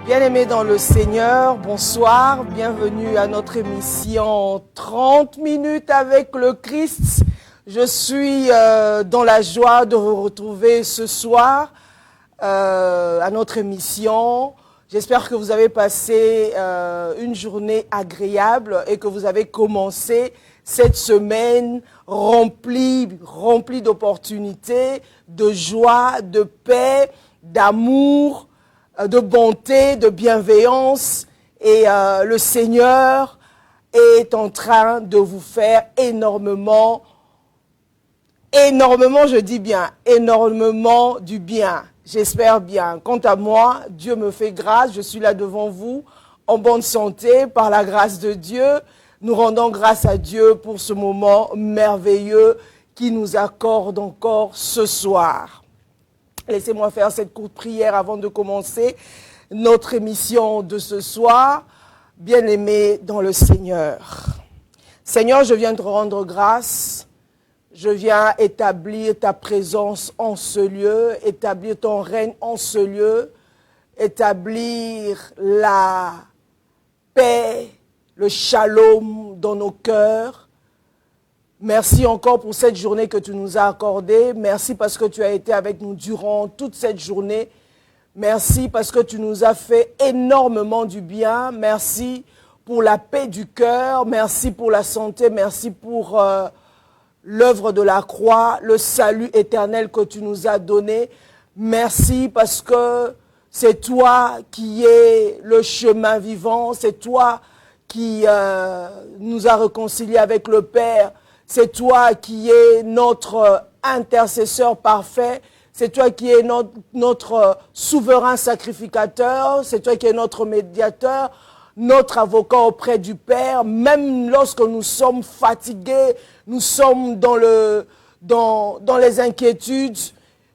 Bien-aimés dans le Seigneur, bonsoir, bienvenue à notre émission 30 minutes avec le Christ. Je suis dans la joie de vous retrouver ce soir à notre émission. J'espère que vous avez passé une journée agréable et que vous avez commencé cette semaine remplie d'opportunités, de joie, de paix, d'amour, de bonté, de bienveillance. Et le Seigneur est en train de vous faire énormément, je dis bien, énormément du bien. J'espère bien. Quant à moi, Dieu me fait grâce. Je suis là devant vous en bonne santé par la grâce de Dieu. Nous rendons grâce à Dieu pour ce moment merveilleux qu'il nous accorde encore ce soir. Laissez-moi faire cette courte prière avant de commencer notre émission de ce soir. Bien-aimés dans le Seigneur. Seigneur, je viens te rendre grâce. Je viens établir ta présence en ce lieu, établir ton règne en ce lieu, établir la paix, le shalom dans nos cœurs. Merci encore pour cette journée que tu nous as accordée. Merci parce que tu as été avec nous durant toute cette journée. Merci parce que tu nous as fait énormément du bien. Merci pour la paix du cœur. Merci pour la santé. Merci pour l'œuvre de la croix, le salut éternel que tu nous as donné. Merci parce que c'est toi qui es le chemin vivant. C'est toi qui nous a réconciliés avec le Père. C'est toi qui es notre intercesseur parfait. C'est toi qui es notre souverain sacrificateur. C'est toi qui es notre médiateur, notre avocat auprès du Père. Même lorsque nous sommes fatigués, nous sommes dans les inquiétudes.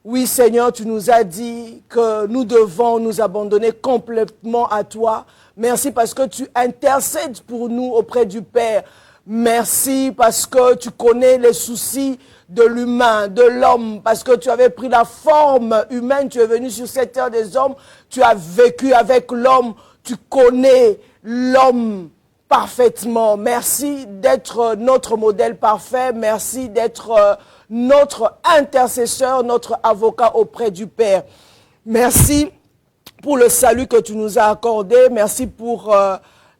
Oui, Seigneur, tu nous as dit que nous devons nous abandonner complètement à toi. Merci parce que tu intercèdes pour nous auprès du Père. Merci parce que tu connais les soucis de l'humain, de l'homme, parce que tu avais pris la forme humaine, tu es venu sur cette terre des hommes, tu as vécu avec l'homme, tu connais l'homme parfaitement. Merci d'être notre modèle parfait, merci d'être notre intercesseur, notre avocat auprès du Père. Merci pour le salut que tu nous as accordé, merci pour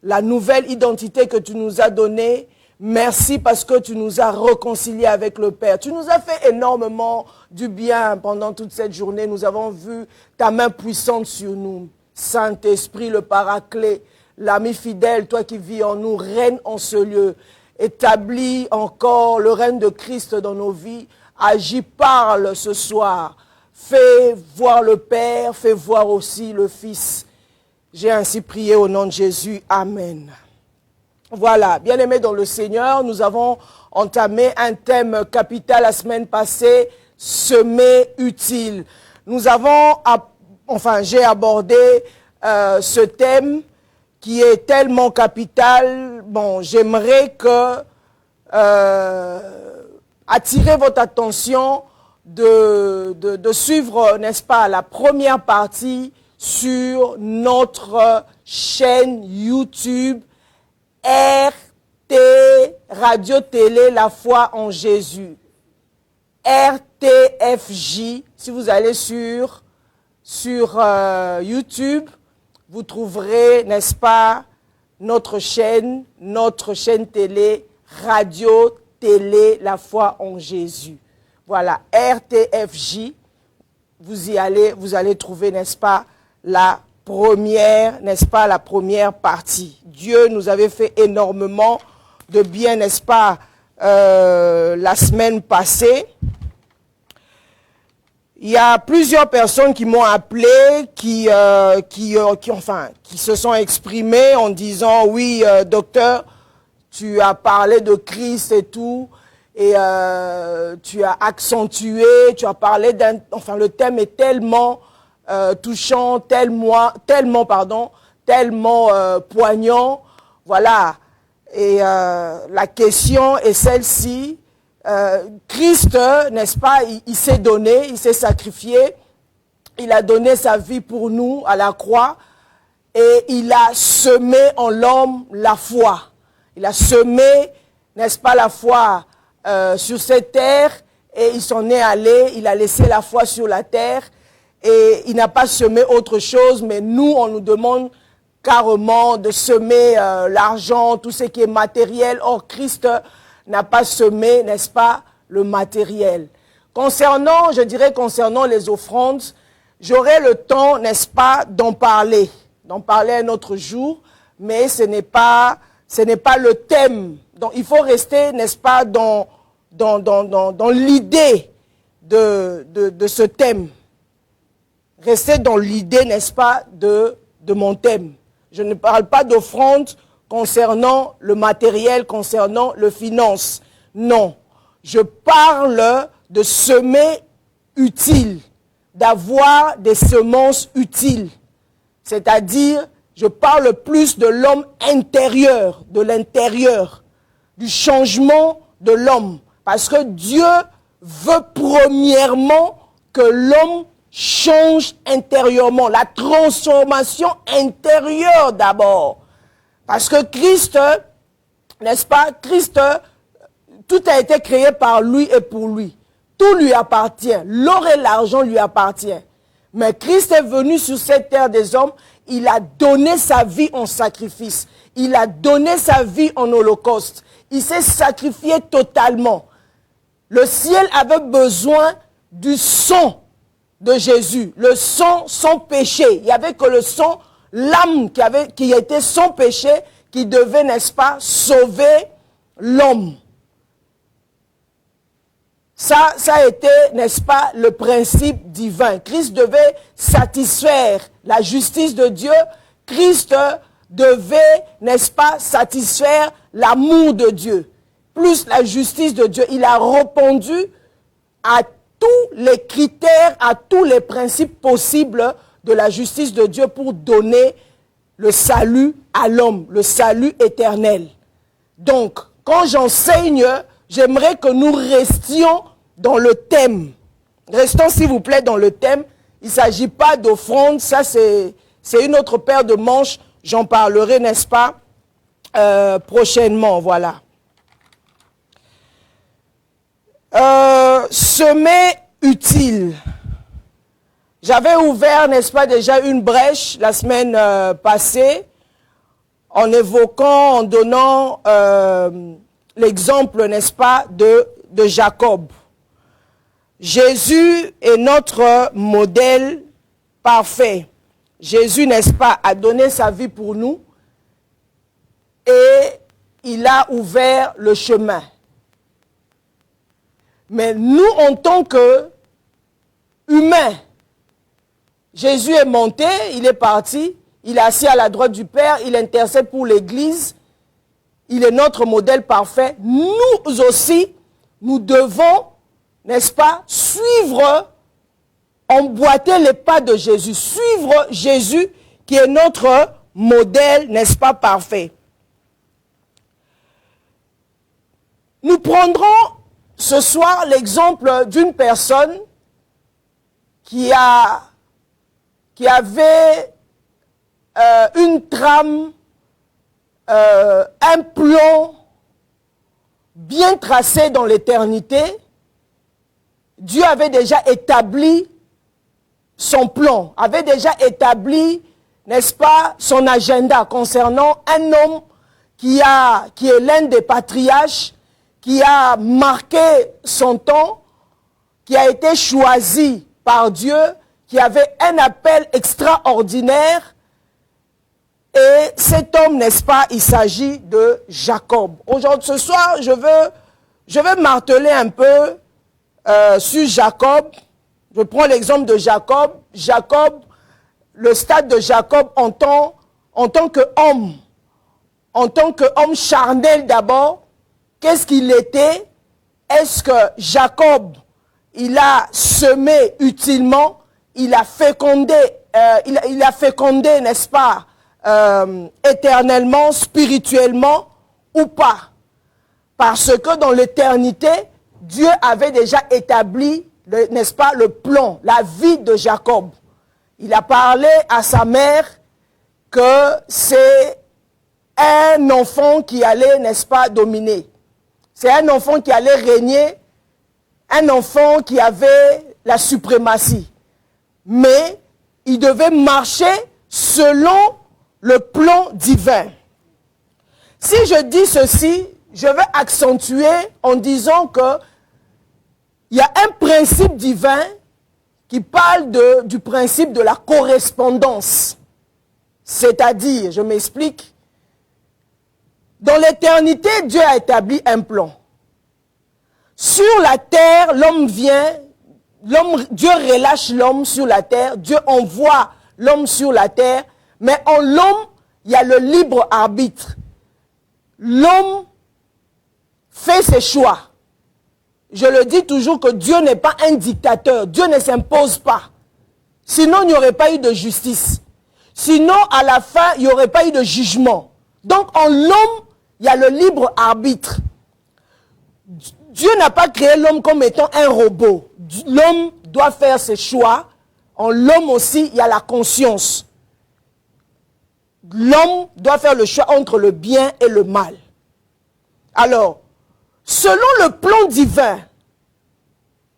la nouvelle identité que tu nous as donnée. Merci parce que tu nous as réconciliés avec le Père. Tu nous as fait énormément du bien pendant toute cette journée. Nous avons vu ta main puissante sur nous. Saint-Esprit, le Paraclet, l'ami fidèle, toi qui vis en nous, règne en ce lieu. Établis encore le règne de Christ dans nos vies. Agis, parle ce soir. Fais voir le Père, fais voir aussi le Fils. J'ai ainsi prié au nom de Jésus. Amen. Voilà, bien-aimés dans le Seigneur, nous avons entamé un thème capital la semaine passée, semer utile. J'ai abordé ce thème qui est tellement capital. Bon, j'aimerais attirer votre attention de suivre, n'est-ce pas, la première partie sur notre chaîne YouTube RT Radio Télé La Foi en Jésus. RTFJ. Si vous allez sur YouTube, vous trouverez, n'est-ce pas, notre chaîne télé Radio Télé La Foi en Jésus. Voilà, RTFJ. Vous allez trouver, n'est-ce pas, la première partie. Dieu nous avait fait énormément de bien, n'est-ce pas, la semaine passée. Il y a plusieurs personnes qui m'ont appelé, qui se sont exprimées en disant, oui, docteur, tu as parlé de Christ et tout, et tu as accentué, tu as parlé le thème est tellement touchant, tellement poignant, voilà. Et la question est celle-ci. Christ, n'est-ce pas, il s'est donné, il s'est sacrifié, il a donné sa vie pour nous à la croix. et il a semé en l'homme la foi. Il a semé, n'est-ce pas, la foi sur cette terre, et il s'en est allé, il a laissé la foi sur la terre, et il n'a pas semé autre chose, mais nous, on nous demande carrément de semer l'argent, tout ce qui est matériel. Or, Christ n'a pas semé, n'est-ce pas, le matériel. Concernant, je dirais, concernant les offrandes, j'aurai le temps, n'est-ce pas, d'en parler un autre jour, mais ce n'est pas le thème. Donc, il faut rester, n'est-ce pas, dans l'idée de ce thème. Rester dans l'idée, n'est-ce pas, de mon thème. Je ne parle pas d'offrande concernant le matériel, concernant le finance. Non. Je parle de semer utile, d'avoir des semences utiles. C'est-à-dire, je parle plus de l'homme intérieur, de l'intérieur, du changement de l'homme. Parce que Dieu veut premièrement que l'homme change intérieurement, la transformation intérieure d'abord. Parce que Christ, n'est-ce pas, Christ, tout a été créé par lui et pour lui. Tout lui appartient. L'or et l'argent lui appartiennent. Mais Christ est venu sur cette terre des hommes, il a donné sa vie en sacrifice. Il a donné sa vie en holocauste. Il s'est sacrifié totalement. Le ciel avait besoin du sang de Jésus, le sang sans péché. Il n'y avait que le sang, l'âme qui était sans péché, qui devait, n'est-ce pas, sauver l'homme. Ça a été, n'est-ce pas, le principe divin. Christ devait satisfaire la justice de Dieu. Christ devait, n'est-ce pas, satisfaire l'amour de Dieu. Plus la justice de Dieu. Il a répondu à tous les critères, à tous les principes possibles de la justice de Dieu pour donner le salut à l'homme, le salut éternel. Donc, quand j'enseigne, j'aimerais que nous restions dans le thème. Restons, s'il vous plaît, dans le thème. Il ne s'agit pas d'offrande, ça c'est une autre paire de manches. J'en parlerai, n'est-ce pas, prochainement, voilà. Semer utile. J'avais ouvert, n'est-ce pas, déjà une brèche la semaine passée, en évoquant, en donnant l'exemple, n'est-ce pas, de Jacob. Jésus est notre modèle parfait. Jésus, n'est-ce pas, a donné sa vie pour nous et il a ouvert le chemin. Mais nous, en tant qu'humains, Jésus est monté, il est parti, il est assis à la droite du Père, il intercède pour l'Église, il est notre modèle parfait. Nous aussi, nous devons, n'est-ce pas, suivre, emboîter les pas de Jésus, suivre Jésus qui est notre modèle, n'est-ce pas, parfait. Nous prendrons ce soir l'exemple d'une personne qui avait une trame, un plan bien tracé dans l'éternité. Dieu avait déjà établi son plan, avait déjà établi, n'est-ce pas, son agenda concernant un homme qui est l'un des patriarches, qui a marqué son temps, qui a été choisi par Dieu, qui avait un appel extraordinaire. Et cet homme, n'est-ce pas, il s'agit de Jacob. Aujourd'hui, ce soir, je veux marteler un peu sur Jacob. Je prends l'exemple de Jacob. Jacob, le stade de Jacob en tant qu'homme charnel d'abord. Qu'est-ce qu'il était? Est-ce que Jacob, il a semé utilement, il a fécondé, n'est-ce pas, éternellement, spirituellement, ou pas? Parce que dans l'éternité, Dieu avait déjà établi, n'est-ce pas, le plan, la vie de Jacob. Il a parlé à sa mère que c'est un enfant qui allait, n'est-ce pas, dominer. C'est un enfant qui allait régner, un enfant qui avait la suprématie. Mais il devait marcher selon le plan divin. Si je dis ceci, je vais accentuer en disant que il y a un principe divin qui parle du principe de la correspondance. C'est-à-dire, je m'explique, dans l'éternité, Dieu a établi un plan. Sur la terre, l'homme vient, Dieu relâche l'homme sur la terre, Dieu envoie l'homme sur la terre, mais en l'homme, il y a le libre arbitre. L'homme fait ses choix. Je le dis toujours que Dieu n'est pas un dictateur, Dieu ne s'impose pas. Sinon, il n'y aurait pas eu de justice. Sinon, à la fin, il n'y aurait pas eu de jugement. Donc, en l'homme, il y a le libre arbitre. Dieu n'a pas créé l'homme comme étant un robot. L'homme doit faire ses choix. En l'homme aussi, il y a la conscience. L'homme doit faire le choix entre le bien et le mal. Alors, selon le plan divin,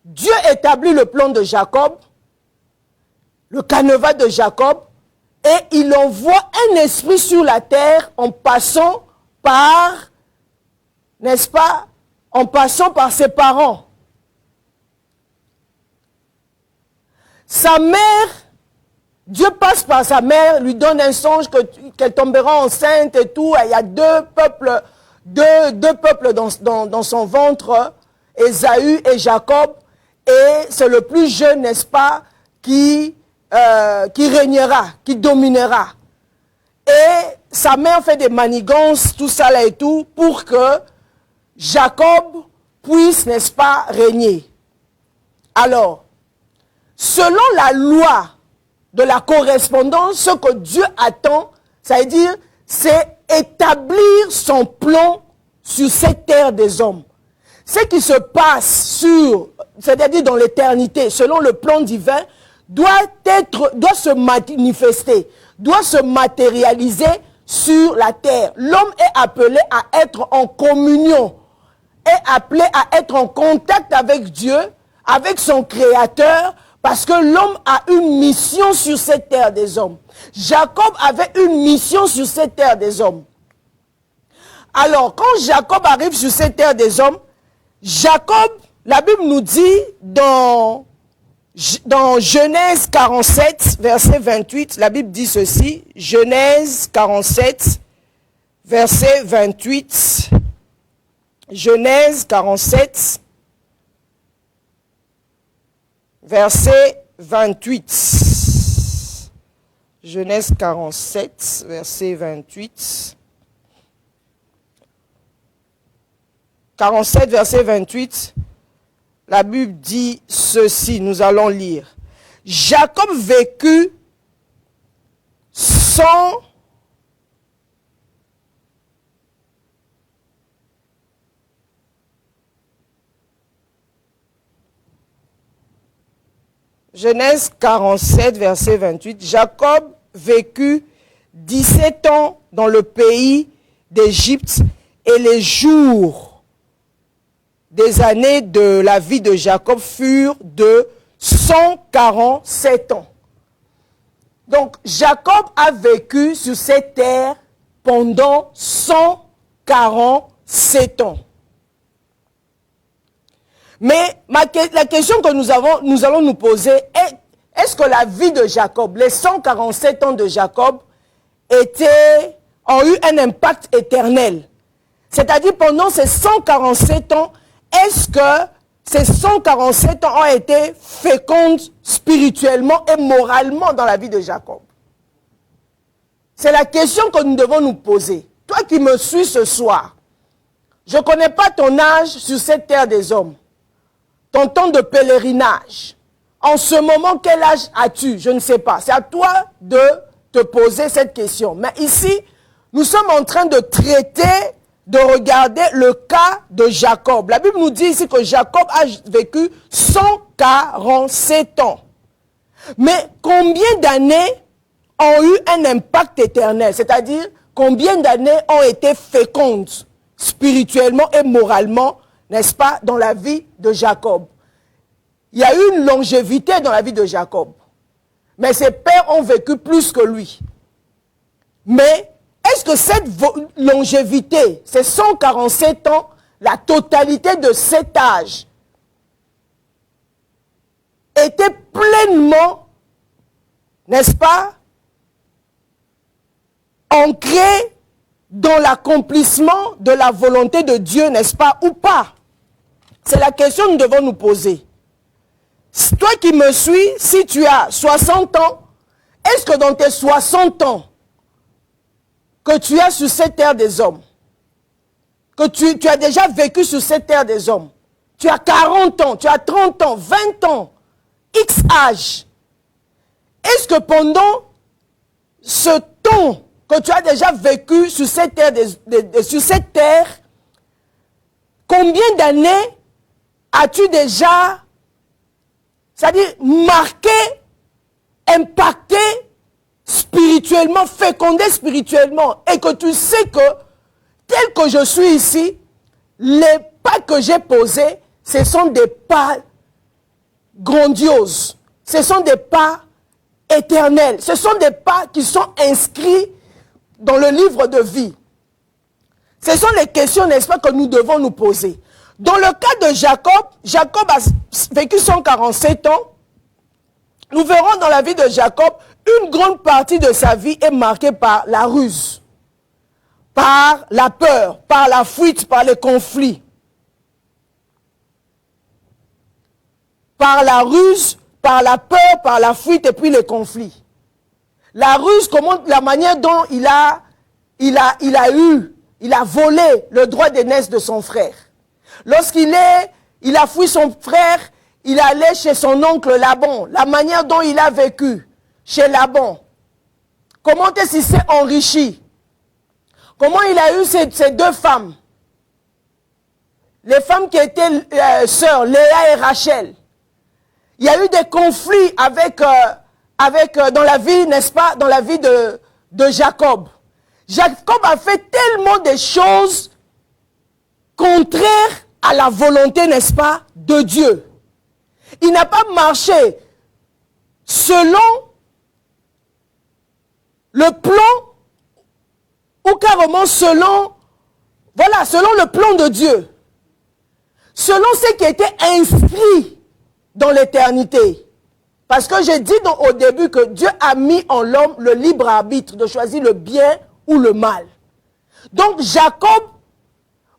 Dieu établit le plan de Jacob, le canevas de Jacob, et il envoie un esprit sur la terre en passant par, n'est-ce pas, en passant par ses parents. Sa mère, Dieu passe par sa mère, lui donne un songe qu'elle tombera enceinte et tout. Et il y a deux peuples dans son ventre, Ésaü et Jacob. Et c'est le plus jeune, n'est-ce pas, qui régnera, qui dominera. Et sa mère fait des manigances, tout ça là et tout, pour que Jacob puisse, n'est-ce pas, régner. Alors, selon la loi de la correspondance, ce que Dieu attend, ça veut dire, c'est établir son plan sur cette terre des hommes. Ce qui se passe c'est-à-dire dans l'éternité, selon le plan divin, doit se manifester, doit se matérialiser sur la terre. L'homme est appelé à être en communion, est appelé à être en contact avec Dieu, avec son Créateur, parce que l'homme a une mission sur cette terre des hommes. Jacob avait une mission sur cette terre des hommes. Alors, quand Jacob arrive sur cette terre des hommes, Jacob, la Bible nous dit dans Genèse 47, verset 28, la Bible dit ceci, Genèse 47, verset 28, Genèse 47, verset 28. Genèse 47, verset 28. 47, verset 28. La Bible dit ceci, nous allons lire. Jacob vécut sans Genèse 47, verset 28. Jacob vécut 17 ans dans le pays d'Égypte et les jours des années de la vie de Jacob furent de 147 ans. Donc, Jacob a vécu sur cette terre pendant 147 ans. Mais la question que nous allons nous poser est, est-ce que la vie de Jacob, les 147 ans de Jacob, ont eu un impact éternel? C'est-à-dire, pendant ces 147 ans, est-ce que ces 147 ans ont été fécondes spirituellement et moralement dans la vie de Jacob? C'est la question que nous devons nous poser. Toi qui me suis ce soir, je ne connais pas ton âge sur cette terre des hommes, ton temps de pèlerinage. En ce moment, quel âge as-tu? Je ne sais pas. C'est à toi de te poser cette question. Mais ici, nous sommes en train de traiter, de regarder le cas de Jacob. La Bible nous dit ici que Jacob a vécu 147 ans. Mais combien d'années ont eu un impact éternel. C'est-à-dire, combien d'années ont été fécondes spirituellement et moralement, n'est-ce pas, dans la vie de Jacob. Il y a eu une longévité dans la vie de Jacob. Mais ses pères ont vécu plus que lui. Mais est-ce que cette longévité, ces 147 ans, la totalité de cet âge, était pleinement, n'est-ce pas, ancrée dans l'accomplissement de la volonté de Dieu, n'est-ce pas, ou pas? C'est la question que nous devons nous poser. Toi qui me suis, si tu as 60 ans, est-ce que dans tes 60 ans que tu as sur cette terre des hommes, que tu as déjà vécu sur cette terre des hommes, tu as 40 ans, tu as 30 ans, 20 ans, X âge, est-ce que pendant ce temps que tu as déjà vécu sur cette terre, combien d'années as-tu déjà, c'est-à-dire marqué, impacté spirituellement, fécondé spirituellement, et que tu sais que, tel que je suis ici, les pas que j'ai posés, ce sont des pas grandioses, ce sont des pas éternels, ce sont des pas qui sont inscrits dans le livre de vie. Ce sont les questions, n'est-ce pas, que nous devons nous poser. Dans le cas de Jacob, Jacob a vécu 147 ans. Nous verrons dans la vie de Jacob, une grande partie de sa vie est marquée par la ruse, par la peur, par la fuite, par les conflits. Par la ruse, par la peur, par la fuite et puis les conflits. La ruse, comment, la manière dont il a volé le droit d'aînesse de son frère. Lorsqu'il a fui son frère, il allait chez son oncle Laban. La manière dont il a vécu chez Laban. Comment est-ce qu'il s'est enrichi? Comment il a eu ces deux femmes? Les femmes qui étaient sœurs, Léa et Rachel. Il y a eu des conflits dans la vie, n'est-ce pas, dans la vie de Jacob. Jacob a fait tellement de choses contraires à la volonté, n'est-ce pas, de Dieu. Il n'a pas marché selon le plan ou carrément selon le plan de Dieu. Selon ce qui était inscrit dans l'éternité. Parce que j'ai dit au début que Dieu a mis en l'homme le libre arbitre de choisir le bien ou le mal. Donc Jacob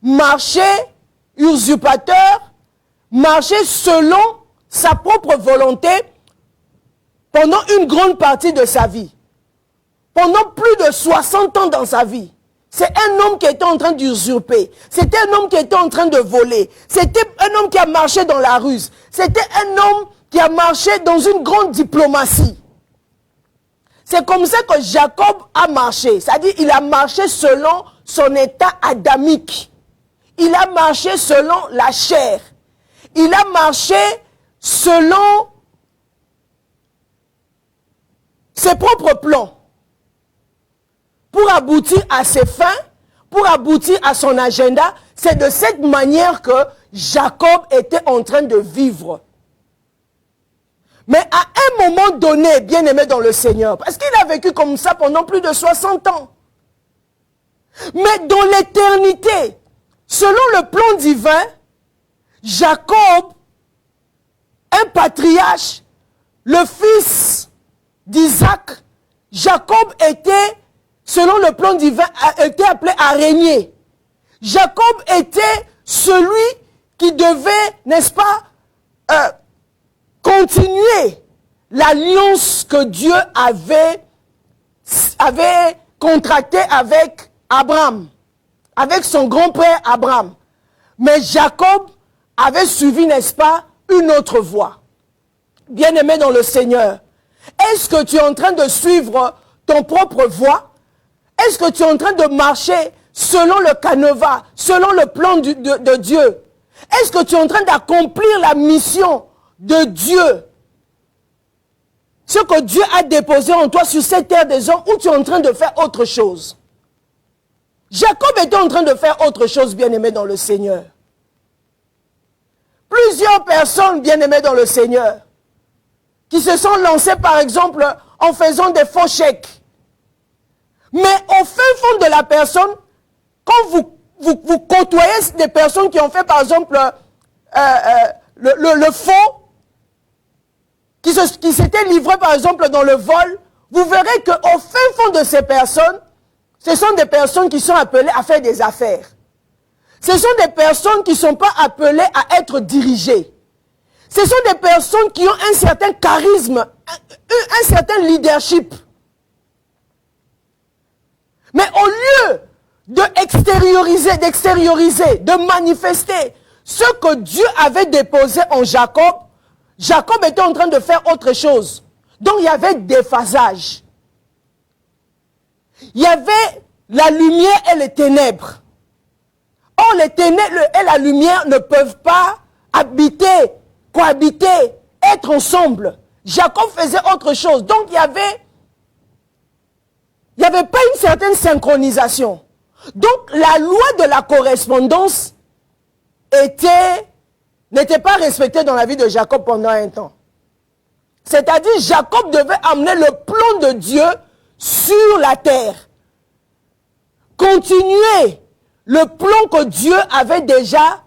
marchait usurpateur, marchait selon sa propre volonté pendant une grande partie de sa vie. Pendant plus de 60 ans dans sa vie. C'est un homme qui était en train d'usurper. C'était un homme qui était en train de voler. C'était un homme qui a marché dans la ruse. C'était un homme qui a marché dans une grande diplomatie. C'est comme ça que Jacob a marché. C'est-à-dire il a marché selon son état adamique. Il a marché selon la chair. Il a marché selon ses propres plans. Pour aboutir à ses fins, pour aboutir à son agenda, c'est de cette manière que Jacob était en train de vivre. Mais à un moment donné, bien aimé dans le Seigneur, parce qu'il a vécu comme ça pendant plus de 60 ans. Mais dans l'éternité, selon le plan divin, Jacob, un patriarche, le fils d'Isaac, Jacob était, selon le plan divin, était appelé à régner. Jacob était celui qui devait, n'est-ce pas, continuer l'alliance que Dieu avait contractée avec Abraham, avec son grand-père Abraham. Mais Jacob avait suivi, n'est-ce pas, une autre voie. Bien-aimé dans le Seigneur, est-ce que tu es en train de suivre ton propre voie? Est-ce que tu es en train de marcher selon le canevas, selon le plan de Dieu? Est-ce que tu es en train d'accomplir la mission de Dieu? ce que Dieu a déposé en toi sur cette terre des hommes, ou tu es en train de faire autre chose? Jacob était en train de faire autre chose, bien-aimé dans le Seigneur. Plusieurs personnes, bien-aimées dans le Seigneur, qui se sont lancées, par exemple, en faisant des faux chèques. Mais au fin fond de la personne, quand vous côtoyez des personnes qui ont fait, par exemple, le faux, qui s'étaient livrés, par exemple, dans le vol, vous verrez qu'au fin fond de ces personnes, ce sont des personnes qui sont appelées à faire des affaires. Ce sont des personnes qui ne sont pas appelées à être dirigées. Ce sont des personnes qui ont un certain charisme, un certain leadership. Mais au lieu d'extérioriser, de manifester ce que Dieu avait déposé en Jacob, Jacob était en train de faire autre chose. Donc il y avait déphasage. Il y avait la lumière et les ténèbres. Or, les ténèbres et la lumière ne peuvent pas habiter, cohabiter, être ensemble. Jacob faisait autre chose. Donc, il n'y avait pas une certaine synchronisation. Donc, la loi de la correspondance n'était pas respectée dans la vie de Jacob pendant un temps. C'est-à-dire, Jacob devait amener le plan de Dieu sur la terre. Continuer le plan que Dieu avait déjà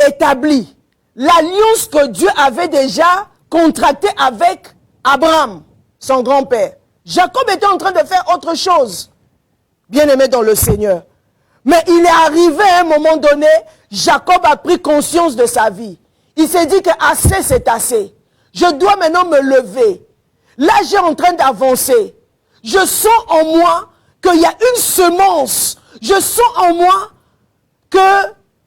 établi. L'alliance que Dieu avait déjà contractée avec Abraham, son grand-père. Jacob était en train de faire autre chose, bien-aimé dans le Seigneur. Mais il est arrivé à un moment donné, Jacob a pris conscience de sa vie. Il s'est dit que assez, c'est assez. Je dois maintenant me lever. Là, j'ai en train d'avancer. Je sens en moi qu'il y a une semence. Je sens en moi que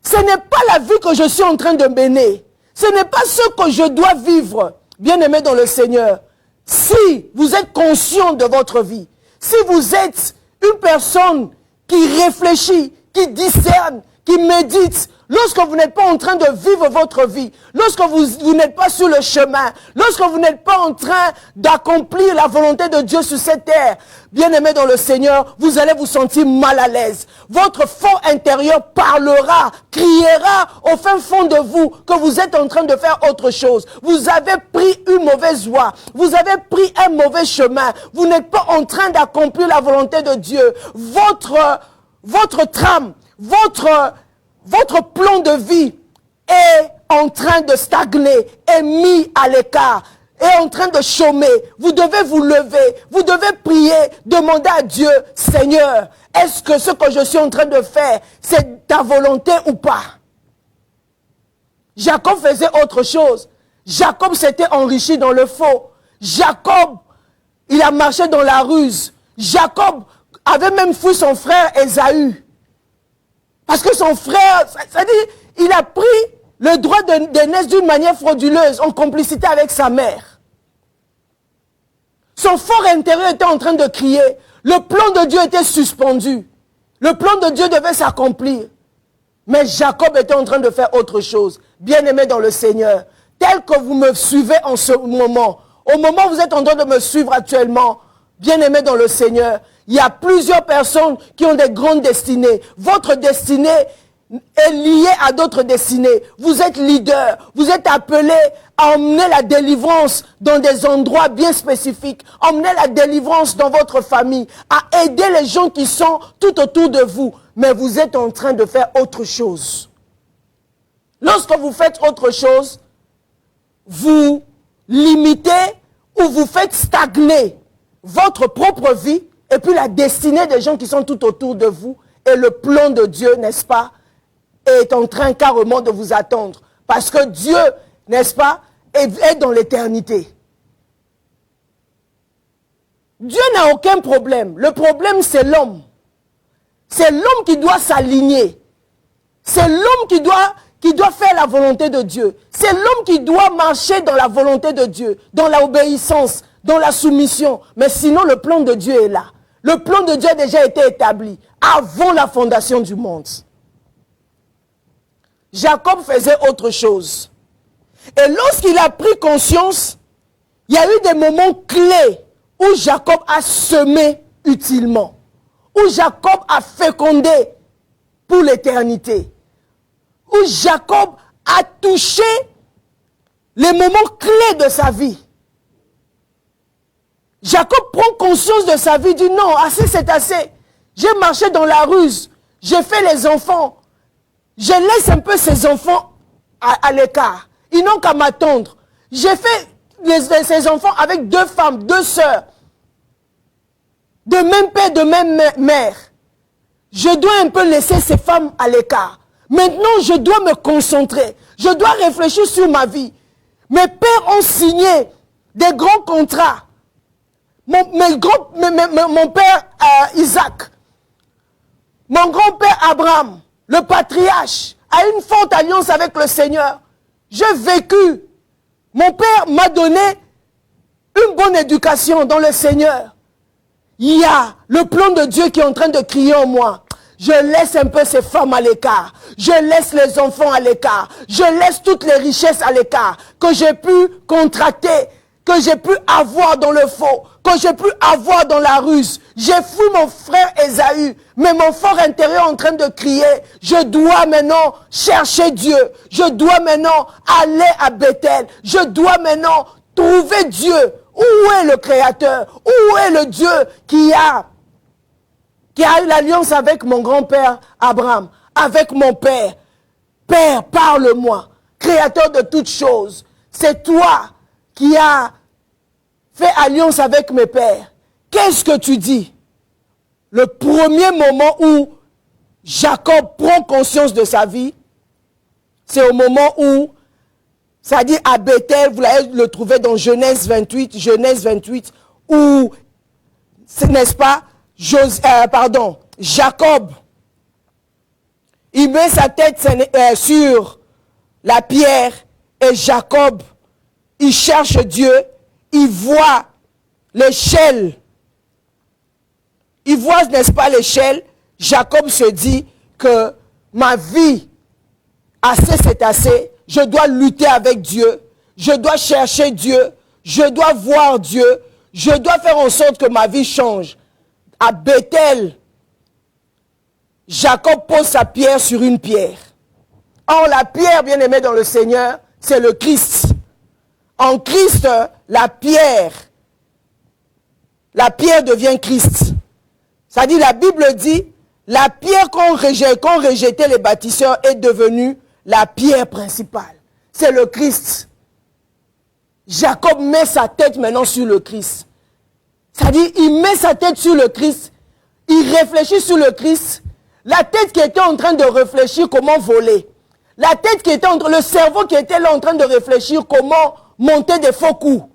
ce n'est pas la vie que je suis en train de mener. Ce n'est pas ce que je dois vivre, bien-aimé dans le Seigneur. Si vous êtes conscient de votre vie, si vous êtes une personne qui réfléchit, qui discerne, qui médite, lorsque vous n'êtes pas en train de vivre votre vie, lorsque vous n'êtes pas sur le chemin, lorsque vous n'êtes pas en train d'accomplir la volonté de Dieu sur cette terre, bien-aimé dans le Seigneur, vous allez vous sentir mal à l'aise. Votre fort intérieur parlera, criera au fin fond de vous que vous êtes en train de faire autre chose. Vous avez pris une mauvaise voie. Vous avez pris un mauvais chemin. Vous n'êtes pas en train d'accomplir la volonté de Dieu. Votre trame, votre plan de vie est en train de stagner, est mis à l'écart, est en train de chômer. Vous devez vous lever, vous devez prier, demander à Dieu, Seigneur, est-ce que ce que je suis en train de faire, c'est ta volonté ou pas? Jacob faisait autre chose. Jacob s'était enrichi dans le faux. Jacob, il a marché dans la ruse. Jacob avait même fui son frère Ésaü. Parce que son frère, c'est-à-dire, il a pris le droit d'aînesse d'une manière frauduleuse, en complicité avec sa mère. Son fort intérieur était en train de crier. Le plan de Dieu était suspendu. Le plan de Dieu devait s'accomplir. Mais Jacob était en train de faire autre chose. Bien-aimé dans le Seigneur, tel que vous me suivez en ce moment, au moment où vous êtes en train de me suivre actuellement, bien-aimé dans le Seigneur, il y a plusieurs personnes qui ont des grandes destinées. Votre destinée est liée à d'autres destinées. Vous êtes leader. Vous êtes appelé à emmener la délivrance dans des endroits bien spécifiques. Emmener la délivrance dans votre famille. À aider les gens qui sont tout autour de vous. Mais vous êtes en train de faire autre chose. Lorsque vous faites autre chose, vous limitez ou vous faites stagner votre propre vie et puis la destinée des gens qui sont tout autour de vous et le plan de Dieu, n'est-ce pas, est en train carrément de vous attendre. Parce que Dieu, n'est-ce pas, est dans l'éternité. Dieu n'a aucun problème. Le problème, c'est l'homme. C'est l'homme qui doit s'aligner. C'est l'homme qui doit faire la volonté de Dieu. C'est l'homme qui doit marcher dans la volonté de Dieu, dans l'obéissance, dans la soumission. Mais sinon, le plan de Dieu est là. Le plan de Dieu a déjà été établi avant la fondation du monde. Jacob faisait autre chose. Et lorsqu'il a pris conscience, il Il y a eu des moments clés où Jacob a semé utilement, où Jacob a fécondé pour l'éternité, où Jacob a touché les moments clés de sa vie. Jacob prend conscience de sa vie, dit non, assez c'est assez. J'ai marché dans la ruse, j'ai fait les enfants. Je laisse un peu ces enfants à l'écart. Ils n'ont qu'à m'attendre. J'ai fait ces enfants avec 2 femmes, 2 sœurs, de même père, de même mère. Je dois un peu laisser ces femmes à l'écart. Maintenant, je dois me concentrer. Je dois réfléchir sur ma vie. Mes pères ont signé des grands contrats. Mon père Isaac, mon grand-père Abraham, le patriarche, a une forte alliance avec le Seigneur. J'ai vécu. Mon père m'a donné une bonne éducation dans le Seigneur. Il y a le plan de Dieu qui est en train de crier en moi. Je laisse un peu ces femmes à l'écart. Je laisse les enfants à l'écart. Je laisse toutes les richesses à l'écart que j'ai pu contracter, que j'ai pu avoir dans le faux, que j'ai pu avoir dans la ruse. J'ai fui mon frère Ésaü, mais mon fort intérieur est en train de crier, je dois maintenant chercher Dieu. Je dois maintenant aller à Bethel. Je dois maintenant trouver Dieu. Où est le Créateur? Où est le Dieu qui a eu l'alliance avec mon grand-père Abraham, avec mon père? Père, parle-moi, Créateur de toutes choses. C'est toi qui as fait alliance avec mes pères. Qu'est-ce que tu dis? Le premier moment où Jacob prend conscience de sa vie, c'est au moment où, ça dit à Bethel, vous l'avez le trouver dans Genèse 28, où, n'est-ce pas, Jacob, il met sa tête sur la pierre et Jacob, il cherche Dieu, il voit l'échelle. Il voit, n'est-ce pas, l'échelle. Jacob se dit que ma vie, assez c'est assez. Je dois lutter avec Dieu. Je dois chercher Dieu. Je dois voir Dieu. Je dois faire en sorte que ma vie change. À Bethel, Jacob pose sa pierre sur une pierre. Or, la pierre, bien aimée dans le Seigneur, c'est le Christ. En Christ, la pierre devient Christ. Ça dit, la Bible dit, la pierre qu'ont rejeté les bâtisseurs est devenue la pierre principale. C'est le Christ. Jacob met sa tête maintenant sur le Christ. Ça dit, il met sa tête sur le Christ. Il réfléchit sur le Christ. La tête qui était en train de réfléchir comment voler. La tête qui était le cerveau qui était là en train de réfléchir comment monter des faux coups.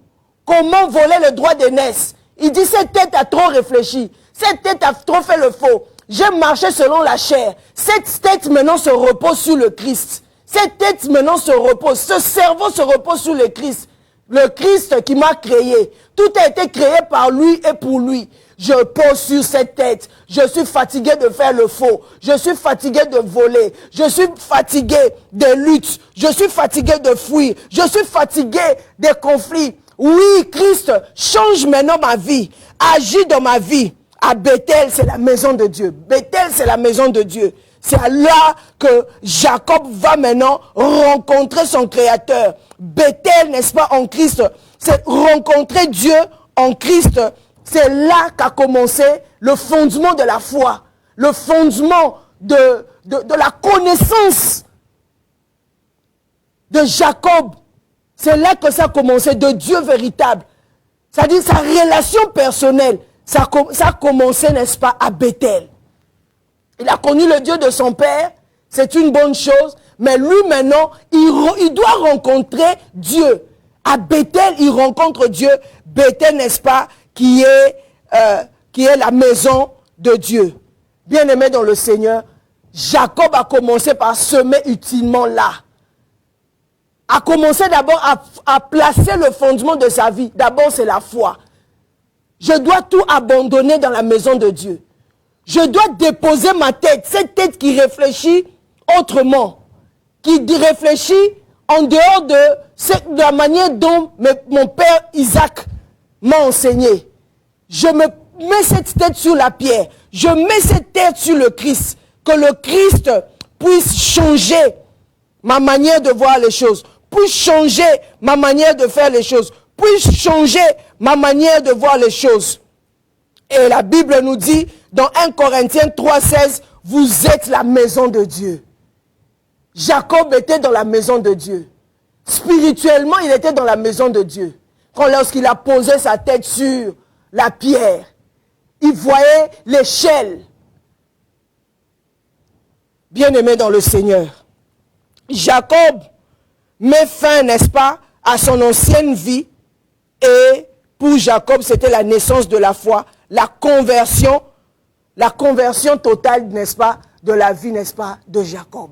Comment voler le droit d'aînesse. Il dit, cette tête a trop réfléchi. Cette tête a trop fait le faux. J'ai marché selon la chair. Cette tête maintenant se repose sur le Christ. Cette tête maintenant se repose. Ce cerveau se repose sur le Christ. Le Christ qui m'a créé. Tout a été créé par lui et pour lui. Je pose sur cette tête. Je suis fatigué de faire le faux. Je suis fatigué de voler. Je suis fatigué des luttes. Je suis fatigué de fuir. Je suis fatigué des conflits. Oui, Christ, change maintenant ma vie. Agis dans ma vie. À Bethel, c'est la maison de Dieu. Bethel, c'est la maison de Dieu. C'est là que Jacob va maintenant rencontrer son Créateur. Bethel, n'est-ce pas, en Christ, c'est rencontrer Dieu en Christ. C'est là qu'a commencé le fondement de la foi, le fondement de la connaissance de Jacob. C'est là que ça a commencé, de Dieu véritable. C'est-à-dire sa relation personnelle. Ça a commencé, n'est-ce pas, à Bethel. Il a connu le Dieu de son père, c'est une bonne chose, mais lui maintenant, il doit rencontrer Dieu. À Bethel, il rencontre Dieu. Bethel, n'est-ce pas, qui est la maison de Dieu. Bien-aimé dans le Seigneur, Jacob a commencé par semer utilement là. A commencé d'abord à placer le fondement de sa vie. D'abord, c'est la foi. Je dois tout abandonner dans la maison de Dieu. Je dois déposer ma tête, cette tête qui réfléchit autrement, qui réfléchit en dehors de la manière dont mon père Isaac m'a enseigné. Je me mets cette tête sur la pierre. Je mets cette tête sur le Christ. Que le Christ puisse changer ma manière de voir les choses. Puisse changer ma manière de faire les choses. Puisse changer ma manière de voir les choses. Et la Bible nous dit dans 1 Corinthiens 3,16, vous êtes la maison de Dieu. Jacob était dans la maison de Dieu. Spirituellement, il était dans la maison de Dieu. Lorsqu'il a posé sa tête sur la pierre, il voyait l'échelle. Bien-aimé dans le Seigneur, Jacob met fin, n'est-ce pas, à son ancienne vie. Et pour Jacob, c'était la naissance de la foi, la conversion totale, n'est-ce pas, de la vie, n'est-ce pas, de Jacob.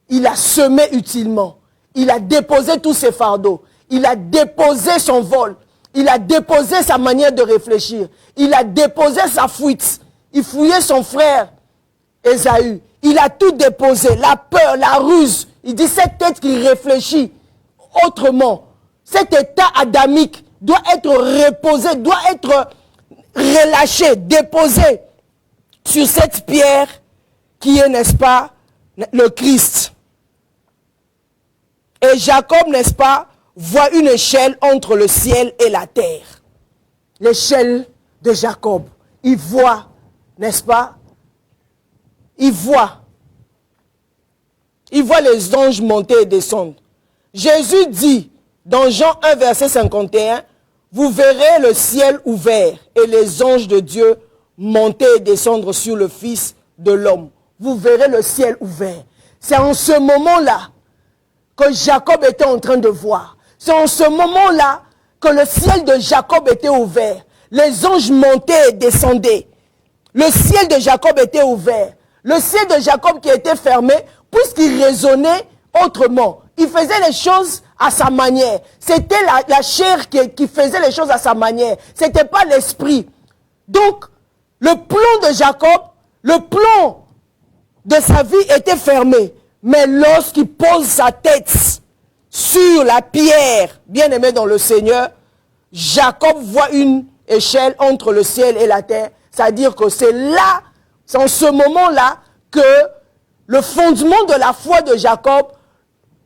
Il a semé utilement. Il a déposé tous ses fardeaux. Il a déposé son vol. Il a déposé sa manière de réfléchir. Il a déposé sa fuite. Il fouillait son frère Ésaü. Il a tout déposé. La peur, la ruse. Il dit cette tête qui réfléchit autrement. Cet état adamique doit être reposé, doit être relâché, déposé sur cette pierre qui est, n'est-ce pas, le Christ. Et Jacob, n'est-ce pas, voit une échelle entre le ciel et la terre. L'échelle de Jacob. Il voit, n'est-ce pas? Il voit les anges monter et descendre. Jésus dit, dans Jean 1, verset 51, vous verrez le ciel ouvert et les anges de Dieu monter et descendre sur le Fils de l'homme. Vous verrez le ciel ouvert. C'est en ce moment-là que Jacob était en train de voir. C'est en ce moment-là que le ciel de Jacob était ouvert. Les anges montaient et descendaient. Le ciel de Jacob était ouvert. Le ciel de Jacob qui était fermé, puisqu'il raisonnait autrement. Il faisait les choses à sa manière. C'était la chair qui faisait les choses à sa manière. Ce n'était pas l'esprit. Donc, le plan de Jacob, le plan de sa vie était fermé. Mais lorsqu'il pose sa tête sur la pierre, bien aimé dans le Seigneur, Jacob voit une échelle entre le ciel et la terre. C'est-à-dire que c'est là, c'est en ce moment-là que le fondement de la foi de Jacob,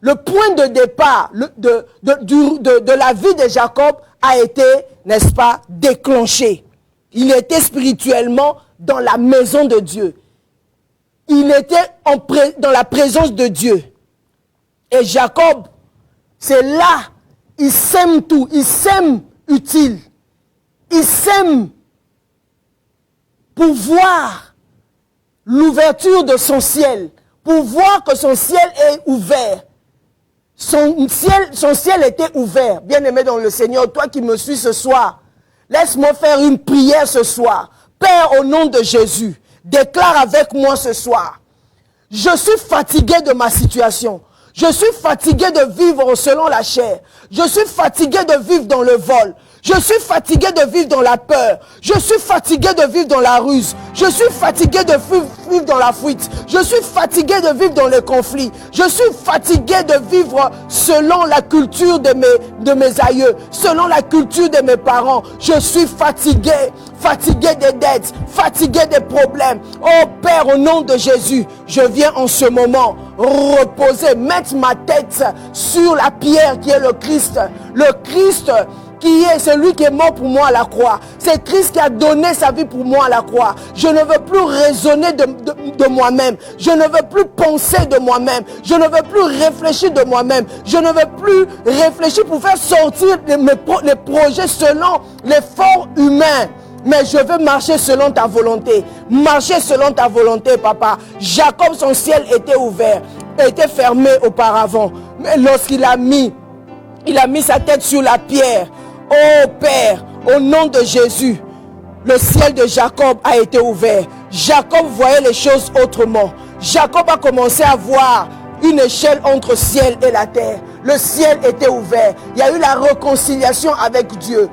le point de départ de la vie de Jacob a été, n'est-ce pas, déclenché. Il était spirituellement dans la maison de Dieu. Il était dans la présence de Dieu. Et Jacob, c'est là, il sème tout, il sème utile. Il sème pour voir l'ouverture de son ciel, pour voir que son ciel est ouvert. Son ciel était ouvert. Bien-aimé dans le Seigneur, toi qui me suis ce soir, laisse-moi faire une prière ce soir. Père, au nom de Jésus, déclare avec moi ce soir. Je suis fatigué de ma situation. Je suis fatigué de vivre selon la chair. Je suis fatigué de vivre dans le vol. Je suis fatigué de vivre dans la peur. Je suis fatigué de vivre dans la ruse. Je suis fatigué de vivre dans la fuite. Je suis fatigué de vivre dans le conflit. Je suis fatigué de vivre selon la culture de mes aïeux, selon la culture de mes parents. Je suis fatigué des dettes, fatigué des problèmes. Oh Père, au nom de Jésus, je viens en ce moment reposer, mettre ma tête sur la pierre qui est le Christ. Le Christ qui est celui qui est mort pour moi à la croix. C'est Christ qui a donné sa vie pour moi à la croix. Je ne veux plus raisonner de moi-même. Je ne veux plus penser de moi-même. Je ne veux plus réfléchir de moi-même. Je ne veux plus réfléchir pour faire sortir les projets selon l'effort humain. Mais je veux marcher selon ta volonté. Marcher selon ta volonté, papa. Jacob, son ciel était ouvert, était fermé auparavant. Mais lorsqu'il a mis sa tête sur la pierre, oh Père, au nom de Jésus, le ciel de Jacob a été ouvert. Jacob voyait les choses autrement. Jacob a commencé à voir une échelle entre le ciel et la terre. Le ciel était ouvert. Il y a eu la réconciliation avec Dieu.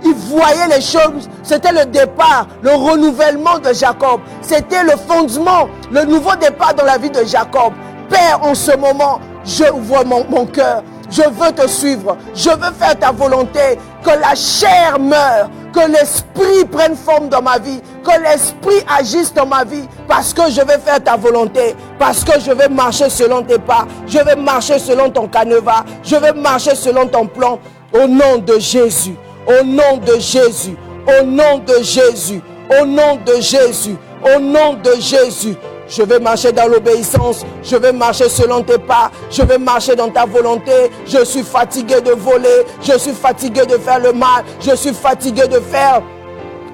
Il voyait les choses, c'était le départ, le renouvellement de Jacob. C'était le fondement, le nouveau départ dans la vie de Jacob. Père, en ce moment, j'ouvre mon cœur. Je veux te suivre. Je veux faire ta volonté. Que la chair meure. Que l'esprit prenne forme dans ma vie. Que l'esprit agisse dans ma vie. Parce que je vais faire ta volonté. Parce que je vais marcher selon tes pas. Je vais marcher selon ton canevas. Je vais marcher selon ton plan. Au nom de Jésus. Au nom de Jésus. Au nom de Jésus. Au nom de Jésus. Au nom de Jésus. Je vais marcher dans l'obéissance. Je vais marcher selon tes pas. Je vais marcher dans ta volonté. Je suis fatigué de voler. Je suis fatigué de faire le mal. Je suis fatigué de faire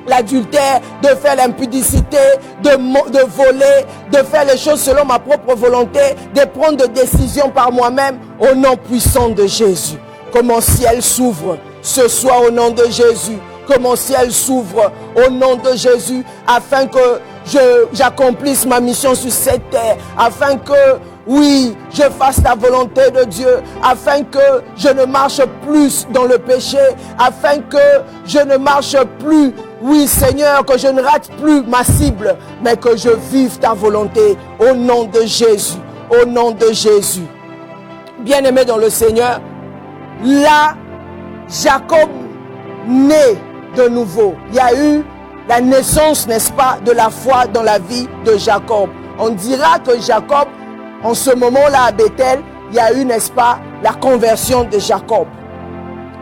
l'adultère, de faire l'impudicité, de voler, de faire les choses selon ma propre volonté, de prendre des décisions par moi-même. Au nom puissant de Jésus. Que mon ciel s'ouvre ce soir au nom de Jésus. Que mon ciel s'ouvre au nom de Jésus afin que j'accomplisse ma mission sur cette terre, afin que, oui, je fasse la volonté de Dieu, afin que je ne marche plus dans le péché, afin que je ne marche plus, oui Seigneur, que je ne rate plus ma cible, mais que je vive ta volonté au nom de Jésus, au nom de Jésus. Bien-aimé dans le Seigneur, là, Jacob naît de nouveau. Il y a eu la naissance, n'est-ce pas, de la foi dans la vie de Jacob. On dira que Jacob, en ce moment-là à Bethel, il y a eu, n'est-ce pas, la conversion de Jacob.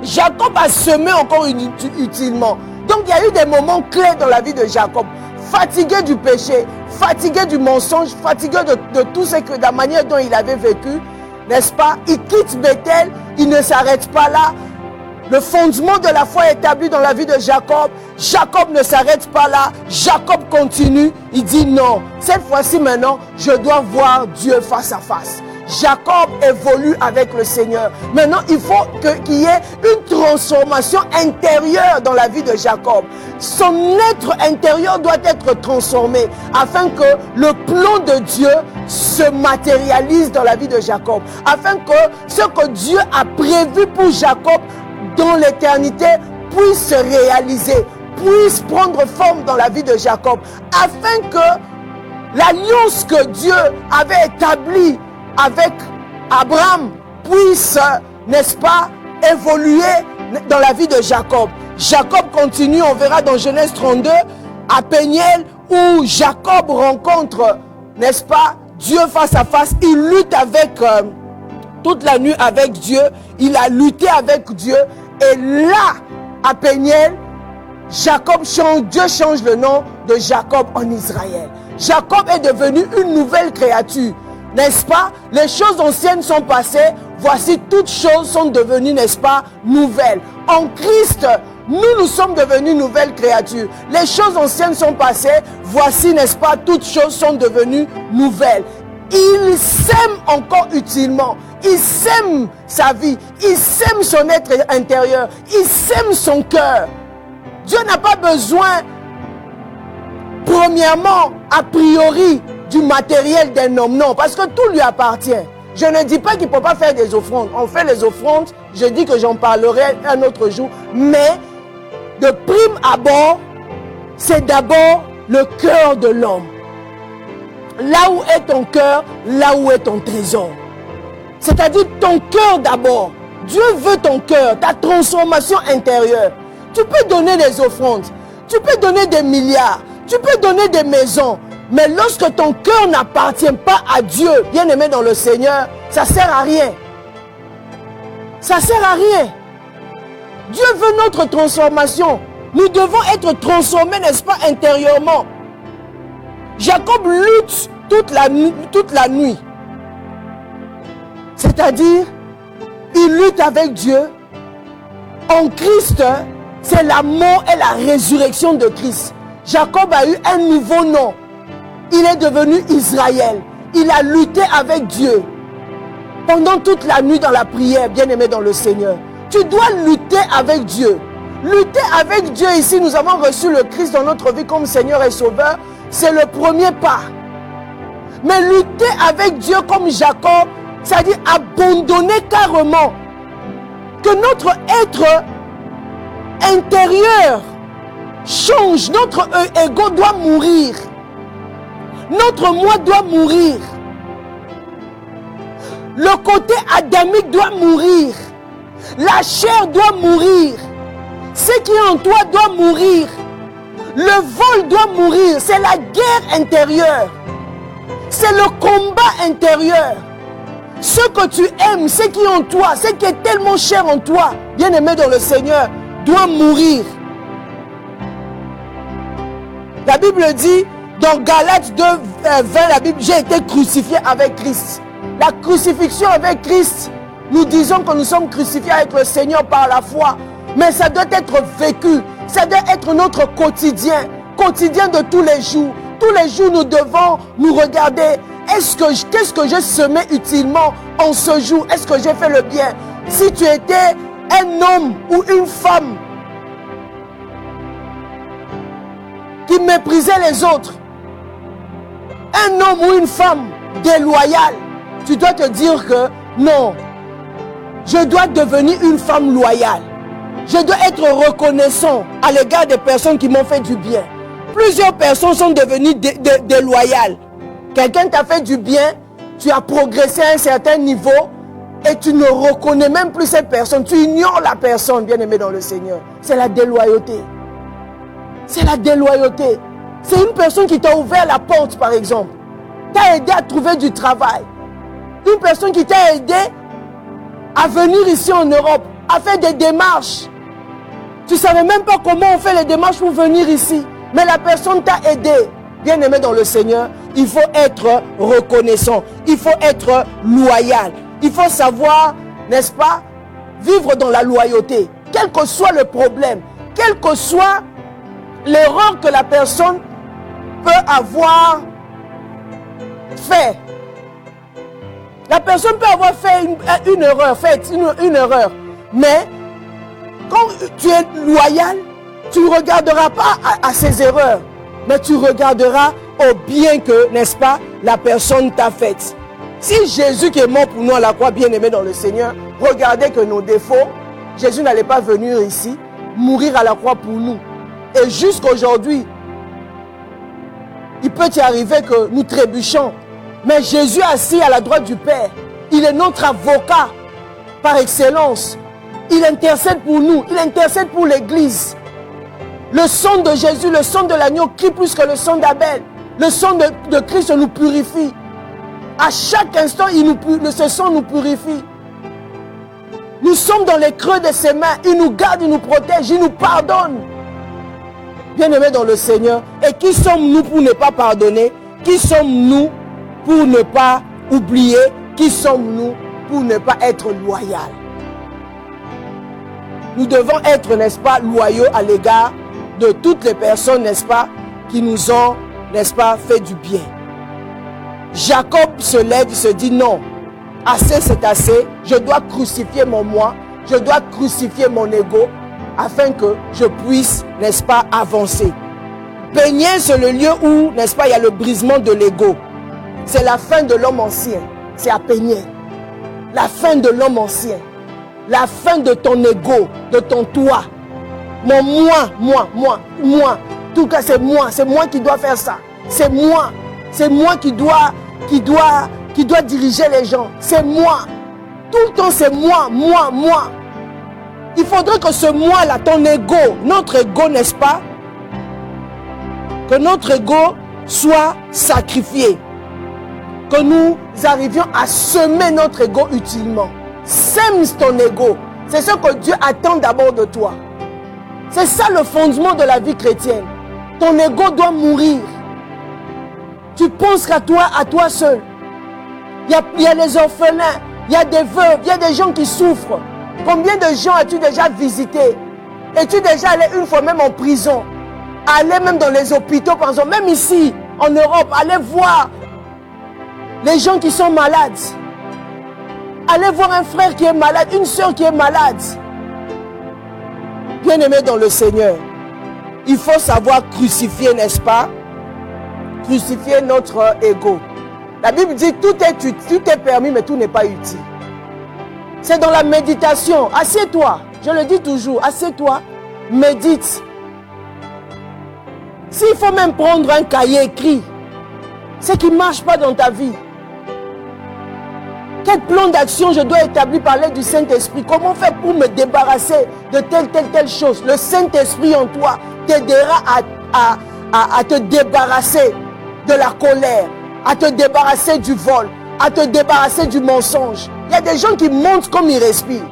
Jacob a semé encore utilement. Donc il y a eu des moments clés dans la vie de Jacob. Fatigué du péché, fatigué du mensonge, fatigué de tout ce que, de la manière dont il avait vécu, n'est-ce pas, il quitte Bethel, il ne s'arrête pas là. Le fondement de la foi établi dans la vie de Jacob. Jacob ne s'arrête pas là. Jacob continue. Il dit non. Cette fois-ci maintenant, je dois voir Dieu face à face. Jacob évolue avec le Seigneur. Maintenant, il faut qu'il y ait une transformation intérieure dans la vie de Jacob. Son être intérieur doit être transformé afin que le plan de Dieu se matérialise dans la vie de Jacob. Afin que ce que Dieu a prévu pour Jacob dans l'éternité puisse se réaliser, puisse prendre forme dans la vie de Jacob, afin que l'alliance que Dieu avait établie avec Abraham puisse, n'est-ce pas, évoluer dans la vie de Jacob. Jacob continue, on verra dans Genèse 32, à Péniel, où Jacob rencontre, n'est-ce pas, Dieu face à face. Il lutte avec toute la nuit avec Dieu, il a lutté avec Dieu, et là, à Péniel, Dieu change le nom de Jacob en Israël. Jacob est devenu une nouvelle créature, n'est-ce pas? Les choses anciennes sont passées, voici toutes choses sont devenues, n'est-ce pas, nouvelles. En Christ, nous sommes devenus nouvelles créatures. Les choses anciennes sont passées, voici, n'est-ce pas, toutes choses sont devenues nouvelles. Il s'aime encore utilement. Il sème sa vie, il sème son être intérieur, il sème son cœur. Dieu n'a pas besoin, premièrement, a priori, du matériel d'un homme, non, parce que tout lui appartient. Je ne dis pas qu'il ne peut pas faire des offrandes. On fait les offrandes, je dis que j'en parlerai un autre jour, mais de prime abord, c'est d'abord le cœur de l'homme. Là où est ton cœur, là où est ton trésor. C'est-à-dire ton cœur d'abord. Dieu veut ton cœur, ta transformation intérieure. Tu peux donner des offrandes, tu peux donner des milliards, tu peux donner des maisons. Mais lorsque ton cœur n'appartient pas à Dieu, bien-aimé dans le Seigneur, ça ne sert à rien. Ça ne sert à rien. Dieu veut notre transformation. Nous devons être transformés, n'est-ce pas, intérieurement. Jacob lutte toute la nuit. C'est-à-dire, il lutte avec Dieu. En Christ, c'est la mort et la résurrection de Christ. Jacob a eu un nouveau nom. Il est devenu Israël. Il a lutté avec Dieu. Pendant toute la nuit dans la prière, bien-aimé dans le Seigneur. Tu dois lutter avec Dieu. Lutter avec Dieu, ici, nous avons reçu le Christ dans notre vie comme Seigneur et Sauveur. C'est le premier pas. Mais lutter avec Dieu comme Jacob, c'est-à-dire abandonner carrément. Que notre être intérieur change. Notre ego doit mourir. Notre moi doit mourir. Le côté adamique doit mourir. La chair doit mourir. Ce qui est en toi doit mourir. Le vol doit mourir. C'est la guerre intérieure. C'est le combat intérieur. Ce que tu aimes, ce qui est en toi, ce qui est tellement cher en toi, bien-aimé dans le Seigneur, doit mourir. La Bible dit, dans Galates 2, 20, la Bible, j'ai été crucifié avec Christ. La crucifixion avec Christ, nous disons que nous sommes crucifiés avec le Seigneur par la foi. Mais ça doit être vécu. Ça doit être notre quotidien. Quotidien de tous les jours. Tous les jours, nous devons nous regarder. Qu'est-ce que j'ai semé utilement en ce jour? Est-ce que j'ai fait le bien? Si tu étais un homme ou une femme qui méprisait les autres, un homme ou une femme déloyale, tu dois te dire que non, je dois devenir une femme loyale. Je dois être reconnaissant à l'égard des personnes qui m'ont fait du bien. Plusieurs personnes sont devenues déloyales. Quelqu'un t'a fait du bien, tu as progressé à un certain niveau et tu ne reconnais même plus cette personne. Tu ignores la personne, bien-aimée dans le Seigneur. C'est la déloyauté. C'est la déloyauté. C'est une personne qui t'a ouvert la porte, par exemple. T'a aidé à trouver du travail. Une personne qui t'a aidé à venir ici en Europe, à faire des démarches. Tu ne savais même pas comment on fait les démarches pour venir ici. Mais la personne t'a aidé. Bien-aimé dans le Seigneur, il faut être reconnaissant. Il faut être loyal. Il faut savoir, n'est-ce pas, vivre dans la loyauté. Quel que soit le problème, quelle que soit l'erreur que la personne peut avoir fait. La personne peut avoir fait une erreur, une erreur. Mais quand tu es loyal, tu ne regarderas pas à ses erreurs, mais tu regarderas au bien que, n'est-ce pas, la personne t'a fait. Si Jésus qui est mort pour nous à la croix, bien-aimé dans le Seigneur, regardait que nos défauts, Jésus n'allait pas venir ici, mourir à la croix pour nous. Et jusqu'aujourd'hui, il peut y arriver que nous trébuchons. Mais Jésus assis à la droite du Père, il est notre avocat par excellence. Il intercède pour nous, il intercède pour l'Église. Le sang de Jésus, le sang de l'agneau crie plus que le sang d'Abel. Le sang de Christ nous purifie. À chaque instant, ce sang nous purifie. Nous sommes dans les creux de ses mains. Il nous garde, il nous protège, il nous pardonne. Bien-aimés dans le Seigneur. Et qui sommes-nous pour ne pas pardonner? Qui sommes-nous pour ne pas oublier? Qui sommes-nous pour ne pas être loyal? Nous devons être, n'est-ce pas, loyaux à l'égard de toutes les personnes, n'est-ce pas, qui nous ont, n'est-ce pas, fait du bien. Jacob se lève, il se dit non, assez c'est assez, je dois crucifier mon moi, je dois crucifier mon ego afin que je puisse, n'est-ce pas, avancer. Péniel, c'est le lieu où, n'est-ce pas, il y a le brisement de l'ego. C'est la fin de l'homme ancien, c'est à Péniel. La fin de l'homme ancien, la fin de ton ego, de ton toi. Mon moi. En tout cas, c'est moi qui dois faire ça. C'est moi qui dois diriger les gens. C'est moi. Tout le temps, c'est moi. Il faudrait que ce moi-là, ton ego, notre ego, n'est-ce pas? Que notre ego soit sacrifié. Que nous arrivions à semer notre ego utilement. Sème ton ego. C'est ce que Dieu attend d'abord de toi. C'est ça le fondement de la vie chrétienne. Ton ego doit mourir. Tu penses qu'à toi seul. Il y a les orphelins, il y a des veuves, il y a des gens qui souffrent. Combien de gens as-tu déjà visité? Es-tu déjà allé une fois même en prison? Aller même dans les hôpitaux, par exemple, même ici, en Europe, allez voir les gens qui sont malades. Allez voir un frère qui est malade, une soeur qui est malade. Bien-aimé dans le Seigneur, il faut savoir crucifier, n'est-ce pas? Crucifier notre ego. La Bible dit tout est permis, mais tout n'est pas utile. C'est dans la méditation. Assieds-toi, je le dis toujours, assieds-toi, médite. S'il faut même prendre un cahier écrit, c'est qui ne marche pas dans ta vie. Quel plan d'action je dois établir par l'aide du Saint-Esprit? Comment faire pour me débarrasser de telle chose? Le Saint-Esprit en toi t'aidera à te débarrasser de la colère, à te débarrasser du vol, à te débarrasser du mensonge. Il y a des gens qui mentent comme ils respirent.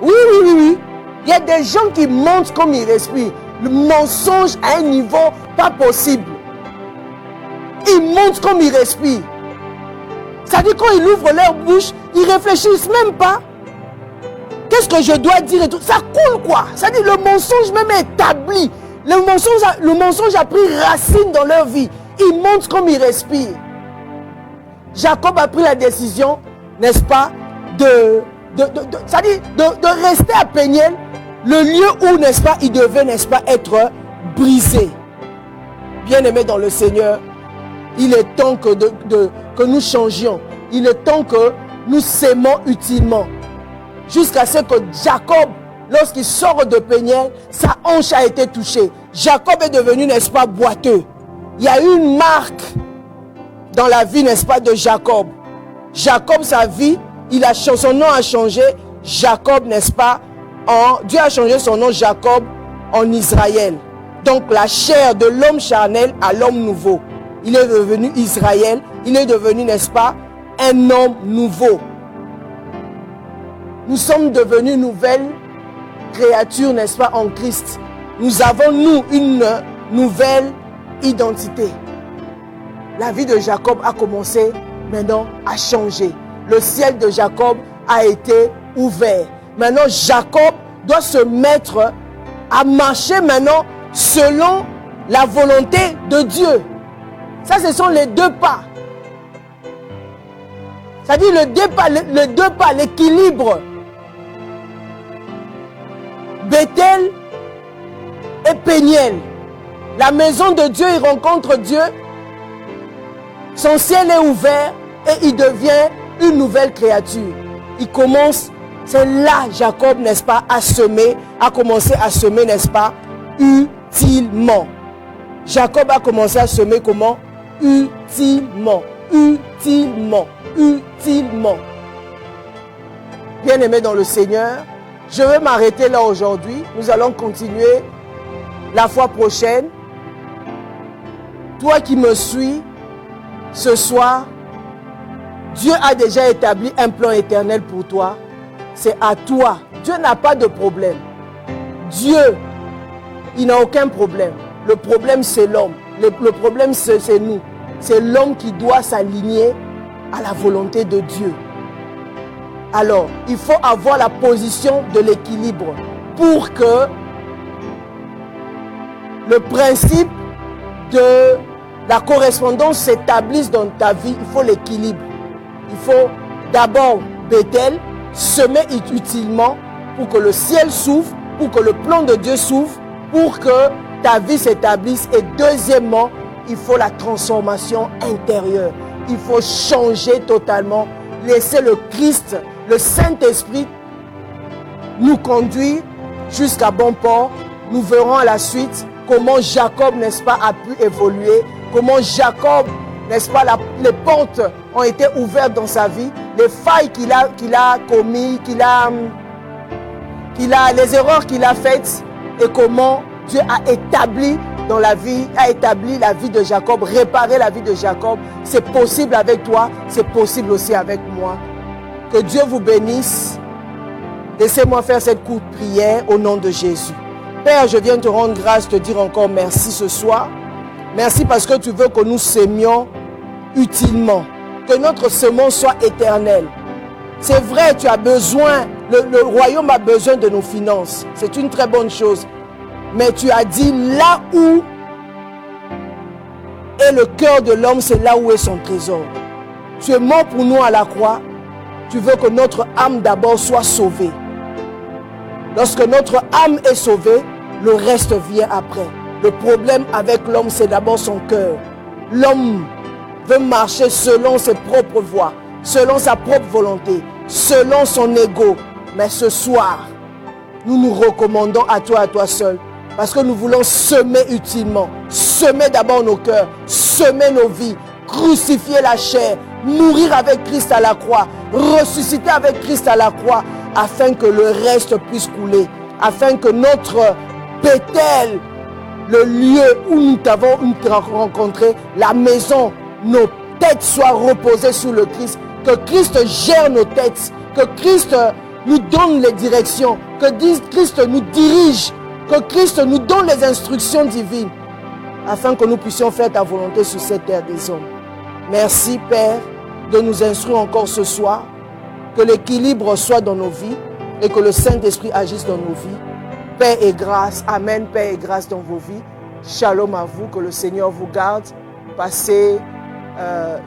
Oui. Il y a des gens qui mentent comme ils respirent. Le mensonge à un niveau pas possible. Ils mentent comme ils respirent. Ça dit quand ils ouvrent leur bouche, ils réfléchissent même pas. Qu'est-ce que je dois dire et tout? Ça coule quoi. Ça dit le mensonge même est établi. Le mensonge a pris racine dans leur vie. Ils mentent comme ils respirent. Jacob a pris la décision, n'est-ce pas, de rester à Péniel, le lieu où, n'est-ce pas, il devait, n'est-ce pas, être brisé. Bien-aimé dans le Seigneur, il est temps que nous changions. Il est temps que nous s'aimons utilement. Jusqu'à ce que Jacob, lorsqu'il sort de Péniel, sa hanche a été touchée. Jacob est devenu, n'est-ce pas, boiteux. Il y a eu une marque dans la vie, n'est-ce pas, de Jacob. Jacob, sa vie, son nom a changé. Jacob, n'est-ce pas, Dieu a changé son nom Jacob en Israël. Donc la chair de l'homme charnel à l'homme nouveau. Il est devenu Israël. Il est devenu, n'est-ce pas, un homme nouveau. Nous sommes devenus une nouvelle créature, n'est-ce pas, en Christ. Nous avons, nous, une nouvelle identité. La vie de Jacob a commencé maintenant à changer. Le ciel de Jacob a été ouvert. Maintenant, Jacob doit se mettre à marcher maintenant selon la volonté de Dieu. Ça, ce sont les deux pas. C'est-à-dire les deux pas, l'équilibre. Bethel et Péniel. La maison de Dieu, il rencontre Dieu. Son ciel est ouvert et il devient une nouvelle créature. Il commence, c'est là Jacob, n'est-ce pas, a commencé à semer, n'est-ce pas, utilement. Jacob a commencé à semer comment? Utilement. Bien-aimé dans le Seigneur, je vais m'arrêter là aujourd'hui. Nous allons continuer la fois prochaine. Toi qui me suis, ce soir, Dieu a déjà établi un plan éternel pour toi. C'est à toi. Dieu n'a pas de problème. Dieu, il n'a aucun problème. Le problème, c'est l'homme. Le problème, c'est nous. C'est l'homme qui doit s'aligner à la volonté de Dieu. Alors, il faut avoir la position de l'équilibre pour que le principe de la correspondance s'établisse dans ta vie. Il faut l'équilibre. Il faut d'abord, Bethel, semer utilement pour que le ciel s'ouvre, pour que le plan de Dieu s'ouvre, pour que ta vie s'établisse. Et deuxièmement, il faut la transformation intérieure. Il faut changer totalement, laisser le Christ, le Saint-Esprit nous conduire jusqu'à bon port. Nous verrons à la suite comment Jacob, n'est-ce pas, a pu évoluer, comment Jacob, n'est-ce pas, les portes ont été ouvertes dans sa vie, les failles qu'il a commis, les erreurs qu'il a faites et comment Dieu a établi dans la vie, a établi la vie de Jacob, réparé la vie de Jacob. C'est possible avec toi, c'est possible aussi avec moi. Que Dieu vous bénisse. Laissez-moi faire cette courte prière au nom de Jésus. Père, je viens te rendre grâce, te dire encore merci ce soir. Merci parce que tu veux que nous sémions utilement, que notre semence soit éternelle. C'est vrai, tu as besoin, le royaume a besoin de nos finances. C'est une très bonne chose. Mais tu as dit, là où est le cœur de l'homme, c'est là où est son trésor. Tu es mort pour nous à la croix. Tu veux que notre âme d'abord soit sauvée. Lorsque notre âme est sauvée, le reste vient après. Le problème avec l'homme, c'est d'abord son cœur. L'homme veut marcher selon ses propres voies, selon sa propre volonté, selon son ego. Mais ce soir, nous nous recommandons à toi seul. Parce que nous voulons semer utilement. Semer d'abord nos cœurs, semer nos vies, crucifier la chair, mourir avec Christ à la croix, ressusciter avec Christ à la croix, afin que le reste puisse couler, afin que notre Bethel, le lieu où nous t'avons rencontré, la maison, nos têtes soient reposées sur le Christ, que Christ gère nos têtes, que Christ nous donne les directions, que Christ nous dirige, que Christ nous donne les instructions divines, afin que nous puissions faire ta volonté sur cette terre des hommes. Merci Père de nous instruire encore ce soir, que l'équilibre soit dans nos vies et que le Saint-Esprit agisse dans nos vies. Paix et grâce, Amen, paix et grâce dans vos vies. Shalom à vous, que le Seigneur vous garde. Passez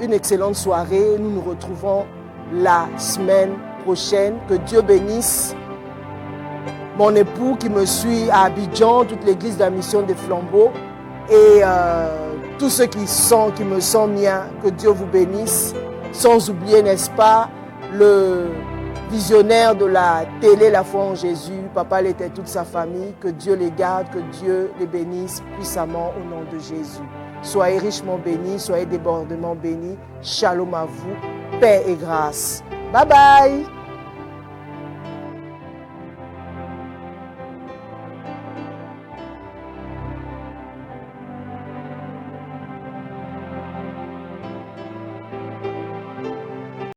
une excellente soirée. Nous nous retrouvons la semaine prochaine. Que Dieu bénisse mon époux qui me suit à Abidjan, toute l'église de la mission des Flambeaux et tous ceux qui me sont miens. Que Dieu vous bénisse. Sans oublier, n'est-ce pas, le visionnaire de la télé La Foi en Jésus, Papa l'était toute sa famille, que Dieu les garde, que Dieu les bénisse puissamment au nom de Jésus. Soyez richement bénis, soyez débordement bénis. Shalom à vous, paix et grâce. Bye bye.